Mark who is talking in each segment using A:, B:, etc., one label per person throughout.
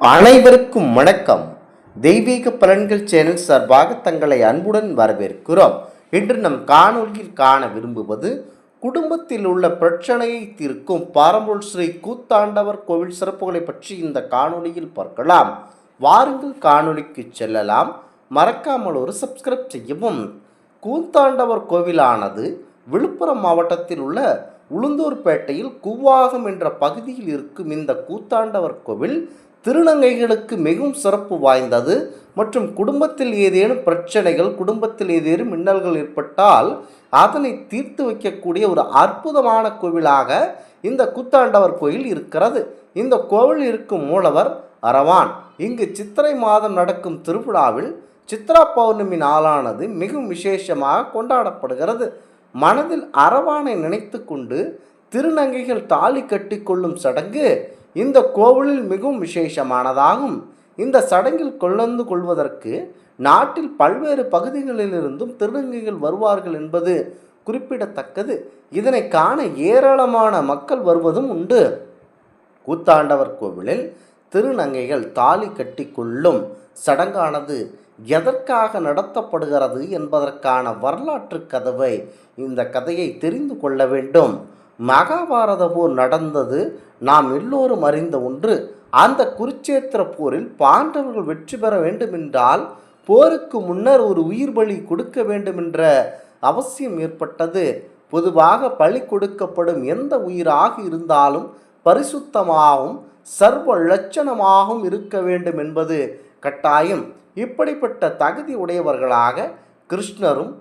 A: அனைவருக்கும் வணக்கம். தெய்வீக பலன்கள் சேனல் சார்பாக தங்களை அன்புடன் வரவேற்கிறோம். இன்று நம் காணொலியில் காண விரும்புவது குடும்பத்தில் உள்ள பிரச்சனையை தீர்க்கும் பாரம்பூர் ஸ்ரீ கூத்தாண்டவர் கோவில் சிறப்புகளை பற்றி இந்த காணொலியில் பார்க்கலாம். வாருங்கள் காணொலிக்கு செல்லலாம். மறக்காமல் ஒரு சப்ஸ்கிரைப் செய்யவும். கூத்தாண்டவர் கோவிலானது விழுப்புரம் மாவட்டத்தில் உள்ள உளுந்தூர்பேட்டையில் கூவாகம் என்ற பகுதியில் இருக்கும் இந்த கூத்தாண்டவர் கோவில் திருநங்கைகளுக்கு மிகவும் சிறப்பு வாய்ந்தது மற்றும் குடும்பத்தில் ஏதேனும் பிரச்சனைகள், குடும்பத்தில் ஏதேனும் மின்னல்கள் ஏற்பட்டால் அதனை தீர்த்து வைக்கக்கூடிய ஒரு அற்புதமான கோவிலாக இந்த கூத்தாண்டவர் கோயில் இருக்கிறது. இந்த கோவில் இருக்கும் மூலவர் அரவான். இங்கு சித்திரை மாதம் நடக்கும் திருவிழாவில் சித்ரா பௌர்ணமி நாளானது மிகவும் விசேஷமாக கொண்டாடப்படுகிறது. மனதில் அரவானை நினைத்து கொண்டு திருநங்கைகள் தாலி கட்டி கொள்ளும் சடங்கு இந்த கோவிலில் மிகவும் விசேஷமானதாகும். இந்த சடங்கில் கலந்து கொள்வதற்கு நாட்டில் பல்வேறு பகுதிகளிலிருந்தும் திருநங்கைகள் வருவார்கள் என்பது குறிப்பிடத்தக்கது. இதனை காண ஏராளமான மக்கள் வருவதும் உண்டு. கூத்தாண்டவர் கோவிலில் திருநங்கைகள் தாலி கட்டி கொள்ளும் சடங்கானது எதற்காக நடத்தப்படுகிறது என்பதற்கான வரலாற்று கதவை இந்த கதையை தெரிந்து கொள்ள வேண்டும். மகாபாரத போர் நடந்தது நாம் எல்லோரும் அறிந்த ஒன்று. அந்த குருச்சேத்திர போரில் பாண்டவர்கள் வெற்றி பெற வேண்டுமென்றால் போருக்கு முன்னர் ஒரு உயிர் பலி கொடுக்க வேண்டுமென்ற அவசியம் ஏற்பட்டது. பொதுவாக பலி கொடுக்கப்படும் எந்த உயிராக இருந்தாலும் பரிசுத்தமாகவும் சர்வ லட்சணமாகவும் இருக்க வேண்டும் என்பது கட்டாயம். இப்படிப்பட்ட தகுதி உடையவர்களாக கிருஷ்ணரும்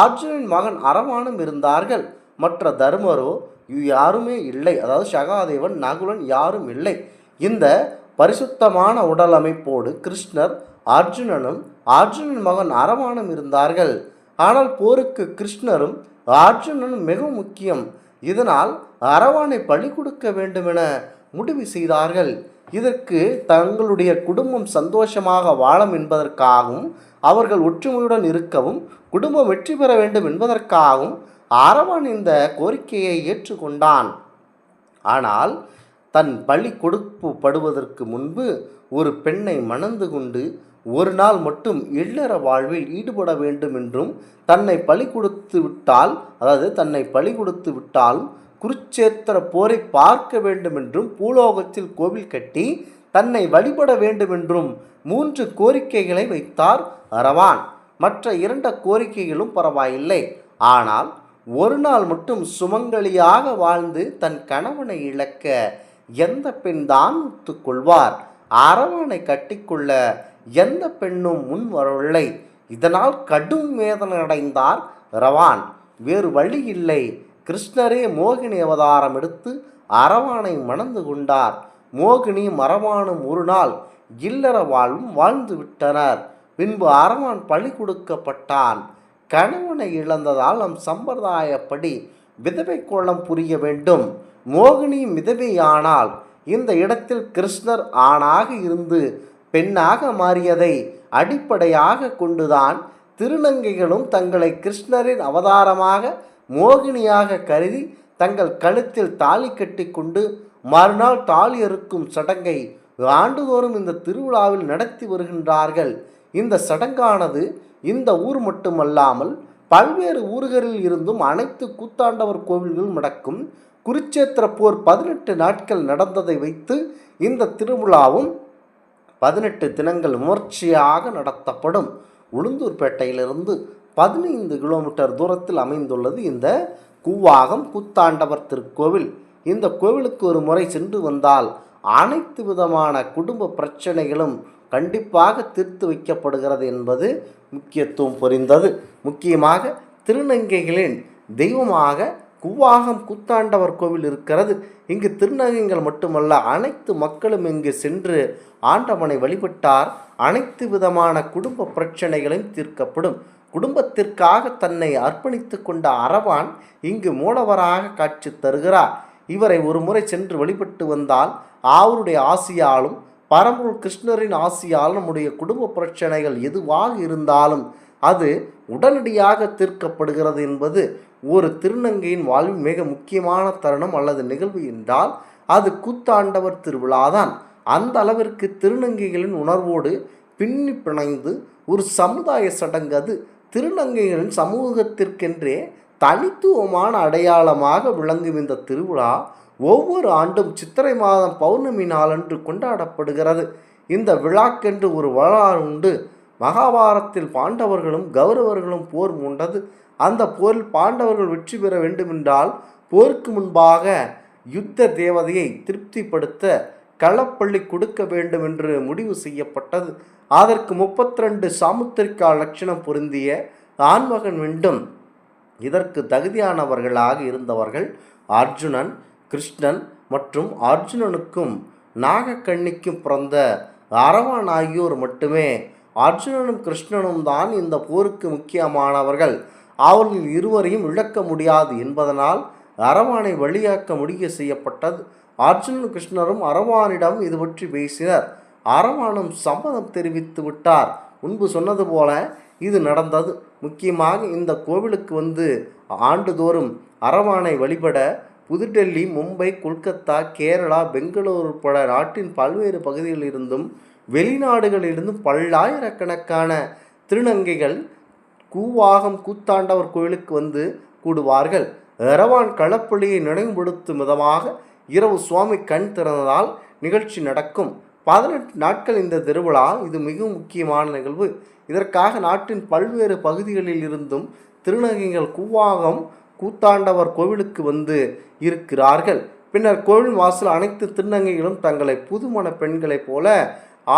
A: அர்ஜுனனின் மகன் அரவானும் இருந்தார்கள். மற்ற தர்மரோ யாருமே இல்லை. அதாவது சகாதேவன், நகுலன் யாரும் இல்லை. இந்த பரிசுத்தமான உடல் அமைப்போடு கிருஷ்ணர், அர்ஜுனன் மகன் அரவானும் இருந்தார்கள். ஆனால் போருக்கு கிருஷ்ணரும் அர்ஜுனனும் மிகவும் முக்கியம். இதனால் அரவானை பலி கொடுக்க வேண்டுமென முடிவு செய்தார்கள். இதற்கு தங்களுடைய குடும்பம் சந்தோஷமாக வாழும் என்பதற்காகவும் அவர்கள் ஒற்றுமையுடன் இருக்கவும் குடும்பம் வெற்றி பெற வேண்டும் என்பதற்காகவும் அரவான் இந்த கோரிக்கையை ஏற்றுக்கொண்டான். ஆனால் தன் பலி கொடுக்கப்படுவதற்கு முன்பு ஒரு பெண்ணை மணந்து கொண்டு ஒரு நாள் மட்டும் இல்லற வாழ்வில் ஈடுபட வேண்டும் என்றும் தன்னை பலி கொடுத்து விட்டால் குருச்சேத்திர போரை பார்க்க வேண்டுமென்றும் பூலோகத்தில் கோவில் கட்டி தன்னை வழிபட வேண்டுமென்றும் 3 கோரிக்கைகளை வைத்தார் அரவான். மற்ற 2 கோரிக்கைகளும் பரவாயில்லை. ஆனால் ஒரு நாள் மட்டும் சுமங்கலியாக வாழ்ந்து தன் கணவனை இழக்க எந்த பெண் தான் ஒத்துக்கொள்வார்? அரவானை கட்டிக்கொள்ள எந்த பெண்ணும் முன் வரவில்லை. இதனால் கடும் வேதனை அடைந்தார் அரவான். வேறு வழி இல்லை. கிருஷ்ணரே மோகினி அவதாரம் எடுத்து அரவானை மணந்து கொண்டார். மோகினியும் அரவானும் ஒரு நாள் இல்லற வாழ்வும் வாழ்ந்து விட்டனர். பின்பு அரவான் பலி கொடுக்கப்பட்டான். கணவனை இழந்ததால் நம் சம்பிரதாயப்படி விதவை கோலம் புரிய வேண்டும். மோகினியும் விதவையானால் இந்த இடத்தில் கிருஷ்ணர் ஆணாக இருந்து பெண்ணாக மாறியதை அடிப்படையாக கொண்டுதான் திருநங்கைகளும் தங்களை கிருஷ்ணரின் அவதாரமாக மோகினியாக கருதி தங்கள் கழுத்தில் தாலி கட்டி கொண்டு மறுநாள் தாலி அறுக்கும் சடங்கை ஆண்டுதோறும் இந்த திருவிழாவில் நடத்தி வருகின்றார்கள். இந்த சடங்கானது இந்த ஊர் மட்டுமல்லாமல் பல்வேறு ஊர்களில் இருந்தும் அனைத்து கூத்தாண்டவர் கோவில்களும் நடக்கும். குருச்சேத்திர போர் 18 நாட்கள் நடந்ததை வைத்து இந்த திருவிழாவும் 18 தினங்கள் விமர்சையாக நடத்தப்படும். உளுந்தூர்பேட்டையிலிருந்து 15 கிலோமீட்டர் தூரத்தில் அமைந்துள்ளது இந்த கூவாகம் கூத்தாண்டவர் திருக்கோவில். இந்த கோவிலுக்கு ஒரு முறை சென்று வந்தால் அனைத்து விதமான குடும்ப பிரச்சனைகளும் கண்டிப்பாக தீர்த்து வைக்கப்படுகிறது என்பது முக்கியத்துவம் புரிந்தது. முக்கியமாக திருநங்கைகளின் தெய்வமாக கூவாகம் கூத்தாண்டவர் கோவில் இருக்கிறது. இங்கு திருநங்கைகள் மட்டுமல்ல, அனைத்து மக்களும் இங்கு சென்று ஆண்டவனை வழிபட்டார் அனைத்து விதமான குடும்ப பிரச்சனைகளையும் தீர்க்கப்படும். குடும்பத்திற்காக தன்னை அர்ப்பணித்து கொண்ட அரவான் இங்கு மூலவராக காட்சி தருகிறார். இவரை ஒரு முறை சென்று வழிபட்டு வந்தால் அவருடைய ஆசியாலும் பரம்பொருள் கிருஷ்ணரின் ஆசியால் நம்முடைய குடும்ப பிரச்சனைகள் எதுவாக இருந்தாலும் அது உடனடியாக தீர்க்கப்படுகிறது என்பது ஒரு திருநங்கையின் வாழ்வில் மிக முக்கியமான தருணம் அல்லது நிகழ்வு என்றால் அது கூத்தாண்டவர் திருவிழாதான். அந்த அளவிற்கு திருநங்கைகளின் உணர்வோடு பின்னி பிணைந்து ஒரு சமுதாய சடங்கு அது. திருநங்கைகளின் சமூகத்திற்கென்றே தனித்துவமான அடையாளமாக விளங்கும் இந்த திருவிழா ஒவ்வொரு ஆண்டும் சித்திரை மாதம் பௌர்ணமி நாளன்று கொண்டாடப்படுகிறது. இந்த விழாக்கென்று ஒரு வரலாறு உண்டு. மகாபாரத்தில் பாண்டவர்களும் கௌரவர்களும் போர் மூண்டது. அந்த போரில் பாண்டவர்கள் வெற்றி பெற வேண்டுமென்றால் போருக்கு முன்பாக யுத்த தேவதையை திருப்திப்படுத்த களப்பள்ளி கொடுக்க வேண்டும் என்று முடிவு செய்யப்பட்டது. அதற்கு 32 சாமுத்திரிகா லட்சணம் பொருந்திய ஆண்மகன் வேண்டும். இதற்கு தகுதியானவர்களாக இருந்தவர்கள் அர்ஜுனன், கிருஷ்ணன் மற்றும் அர்ஜுனனுக்கும் நாகக்கண்ணிக்கும் பிறந்த அரவான் ஆகியோர் மட்டுமே. அர்ஜுனனும் கிருஷ்ணனும் தான் இந்த போருக்கு முக்கியமானவர்கள். அவர்கள் இருவரையும் இழக்க முடியாது என்பதனால் அரவானை வழியாக்க முடிவு செய்யப்பட்டது. அர்ஜுனன் கிருஷ்ணரும் அரவானிடம் இது பற்றி பேசினர். அரவானும் சம்மதம் தெரிவித்து விட்டார். முன்பு சொன்னது போல இது நடந்தது. முக்கியமாக இந்த கோவிலுக்கு வந்து ஆண்டுதோறும் அரவானை வழிபட புதுடெல்லி, மும்பை, கொல்கத்தா, கேரளா, பெங்களூர் உட்பட நாட்டின் பல்வேறு பகுதிகளிலிருந்தும் வெளிநாடுகளிலிருந்தும் பல்லாயிரக்கணக்கான திருநங்கைகள் கூவாகம் கூத்தாண்டவர் கோயிலுக்கு வந்து கூடுவார்கள். அரவான் களப்பள்ளியை நினைவுபடுத்தும் விதமாக இரவு சுவாமி கண் திறந்ததால் நிகழ்ச்சி நடக்கும். 18 நாட்கள் இந்த திருவிழா. இது மிகவும் முக்கியமான நிகழ்வு. இதற்காக நாட்டின் பல்வேறு பகுதிகளில் இருந்தும் திருநங்கைகள் கூவாகம் கூத்தாண்டவர் கோவிலுக்கு வந்து இருக்கிறார்கள். பின்னர் கோவில் வாசல் அனைத்து திருநங்கைகளும் தங்களை புதுமண பெண்களைப் போல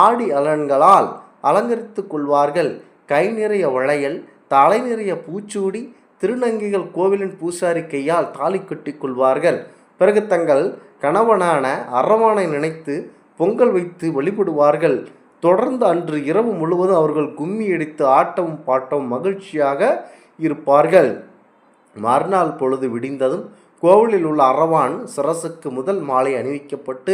A: ஆடி அலன்களால் அலங்கரித்து கொள்வார்கள். கை நிறைய வளையல், தலை நிறைய பூச்சூடி திருநங்கைகள் கோவிலின் பூசாரி கையால் தாலி கட்டி கொள்வார்கள். பிறகு தங்கள் கணவனான அரவானை நினைத்து பொங்கல் வைத்து வழிபடுவார்கள். தொடர்ந்து அன்று இரவு முழுவதும் அவர்கள் கும்மி அடித்து ஆட்டமும் பாட்டமும் மகிழ்ச்சியாக இருப்பார்கள். மறுநாள் பொழுது விடிந்ததும் கோவிலில் உள்ள அரவான் சிரசுக்கு முதல் மாலை அணிவிக்கப்பட்டு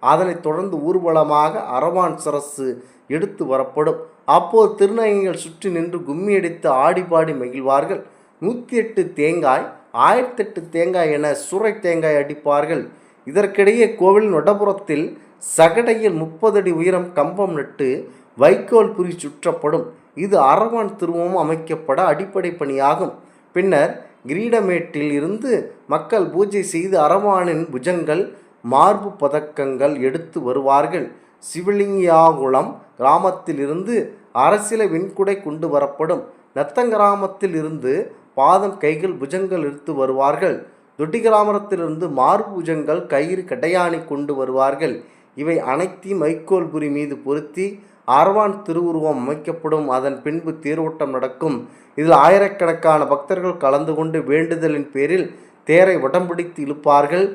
A: அதனைத் தொடர்ந்து ஊர்வலமாக அரவான் சிரசு எடுத்து வரப்படும். அப்போது திருநங்கைகள் சுற்றி நின்று கும்மி அடித்து ஆடி பாடி மகிழ்வார்கள். 108 தேங்காய், 1008 தேங்காய் என சுரை தேங்காய் அடிப்பார்கள். இதற்கிடையே கோவிலின் வடபுறத்தில் சகடையில் 30 அடி உயரம் கம்பம் நட்டு வைக்கோல் புரி சுற்றப்படும். இது அரவான் திருவம் அமைக்கப்பட அடிப்படை பணியாகும். பின்னர் கிரீடமேட்டில் இருந்து மக்கள் பூஜை செய்து அரவானின் புஜங்கள், மார்பு பதக்கங்கள் எடுத்து வருவார்கள். சிவலிங்கியாகுளம் கிராமத்தில் இருந்து அரசியல வெண்குடை கொண்டு வரப்படும். நத்தங்கிராமத்தில் இருந்து பாதம், கைகள், புஜங்கள் எடுத்து வருவார்கள். தொட்டி கிராமத்திலிருந்து மார்பு புஜங்கள், கயிறு, கடையாணி கொண்டு வருவார்கள். இவை அனைத்தையும் வைக்கோல் புரி மீது பொருத்தி அரவான் திருவுருவம் அமைக்கப்படும். அதன் பின்பு தேரோட்டம் நடக்கும். இதில் ஆயிரக்கணக்கான பக்தர்கள் கலந்து கொண்டு வேண்டுதலின் பேரில் தேரை வடம்பிடித்து இழுப்பார்கள்.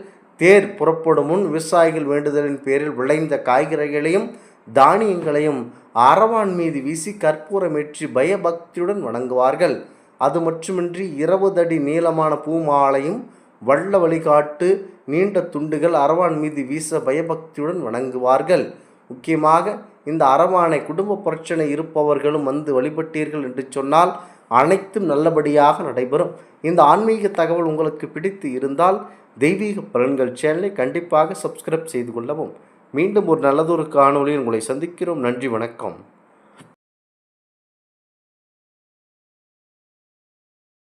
A: தேர் புறப்படும் முன் விவசாயிகள் வேண்டுதலின் பேரில் விளைந்த காய்கறிகளையும் தானியங்களையும் அரவான் மீது வீசி கற்பூரமேற்றி பயபக்தியுடன் வணங்குவார்கள். அது மட்டுமின்றி 20 அடி நீளமான பூமாலையும் வள்ள வழிகாட்டு நீண்ட துண்டுகள் அரவான் மீது வீச பயபக்தியுடன் வணங்குவார்கள். முக்கியமாக இந்த அரவானை குடும்ப பிரச்சனை இருப்பவர்களும் வந்து வழிபட்டீர்கள் என்று சொன்னால் அனைத்தும் நல்லபடியாக நடைபெறும். இந்த ஆன்மீக தகவல் உங்களுக்கு பிடித்து இருந்தால் தெய்வீக பலன்கள் சேனலை கண்டிப்பாக சப்ஸ்கிரைப் செய்து கொள்ளவும். மீண்டும் ஒரு நல்லதொரு காணொளியில் உங்களை சந்திக்கிறோம். நன்றி, வணக்கம்.